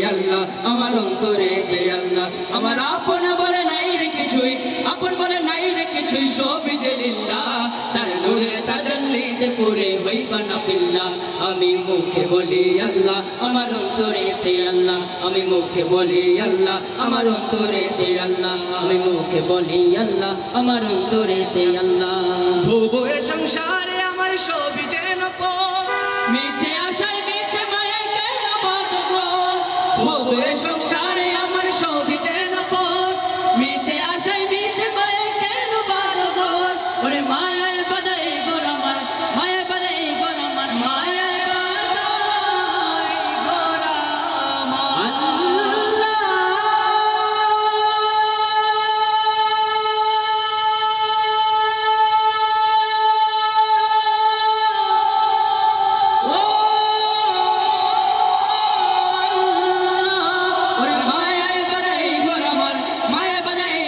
আল্লাহ আমার অন্তরেতে আল্লাহ আমার আপন বলে নাই রে কিছুই আপন বলে নাই রে কিছুই সবই যে লিল্লাহ তার নূরের তাজাল্লিতে পুরে হইবা না ফিল্লাহ আমি মুখে বলি আল্লাহ আমার অন্তরেতে আল্লাহ আমি মুখে বলি আল্লাহ আমার অন্তরেতে আল্লাহ আমি মুখে বলি আল্লাহ আমার অন্তরেতে আল্লাহ ভুবো এ সংসারে আমার সবই যেন মিছে আশায় মিছে মায়ায় কেন বাঁধবো ভুবো এ সংসারে আমার সবই যেন মিছে আশায় মিছে মায়ায় কেন বাঁধবো ওরে মায়ায় বাঁধাই গোর আমার মায়ায় বাঁধাই গোর আমার মায়ায় বাঁধাই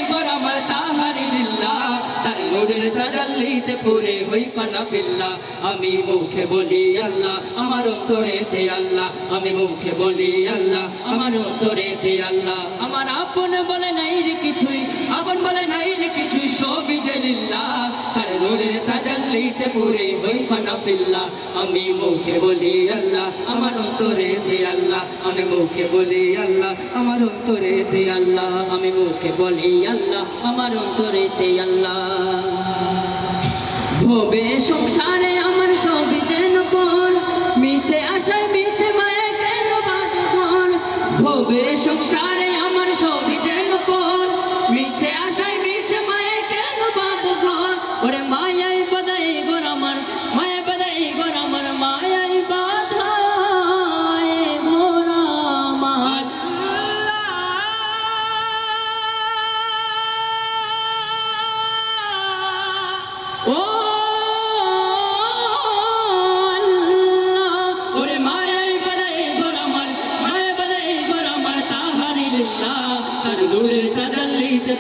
গোর আমার তাজাল্লিতে পুরে হইবা না ফিল্লাহ আমি মুখে বলি আল্লাহ আমার অন্তরেতে আল্লাহ আমি মুখে বলি আল্লাহ আমার অন্তরেতে আল্লাহ আমার আপন বলে নাই রে কিছুই আপন বলে নাই রে কিছুই সবই যে লিল্লাহ তার নূরের তাজাল্লিতে পুরে হইবা না ফিল্লাহ আমি মুখে বলি আল্লাহ আমার অন্তরেতে আল্লাহ আমি মুখে বলি আল্লাহ আমার অন্তরেতে আল্লাহ আমি মুখে বলি আল্লাহ আমার অন্তরেতে আল্লাহ ভবে সংসারে আমার সবই যেন মিছে আশায় মিছে মায়ে কেন বাঁধন ভবে সংসারে আমার সবই যেন মিছে আশায় মিছে মায়ে কেন বাঁধন ওরে মায়াই বাঁধাই গোর আমার মায়া বাঁধাই গোর আমার মায়াই বাঁধাই গোর আমার ও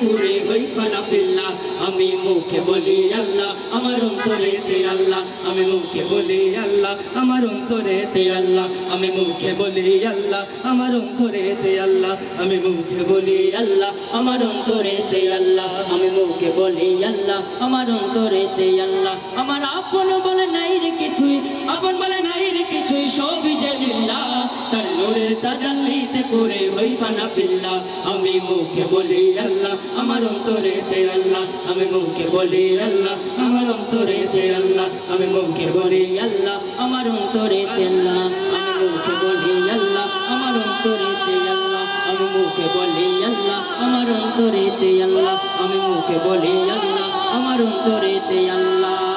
পুরে হইবা না ফিল্লাহ আমি মুখে বলি আল্লাহ আমার অন্তরেতে আল্লাহ আমি মুখে বলি আল্লাহ আমার অন্তরেতে আল্লাহ আমি মুখে বলি আল্লাহ আমার অন্তরেতে আল্লাহ আমি মুখে বলি আল্লাহ আমার অন্তরেতে আল্লাহ আমি মুখে বলি আল্লাহ আমার অন্তরেতে আল্লাহ আমার আপন বলে নাই রে কিছুই আপন বলে নাই রে কিছুই সবই যে লিল্লাহ তার নূরের তাজাল্লিতে পুরে হইবা না ফিল্লাহ আমি মুখে বলি আল্লাহ আমার অন্তরেতে আল্লাহ আমি মুখে বলি আল্লাহ আমার অন্তরেতে আল্লাহ আমি মুখে বলি আল্লাহ আমার অন্তরেতে আল্লাহ আমি মুখে বলি আল্লাহ আমার অন্তরেতে আল্লাহ আমি মুখে বলি আল্লাহ আমার অন্তরেতে আল্লাহ আমি মুখে বলি আল্লাহ আমার অন্তরেতে আল্লাহ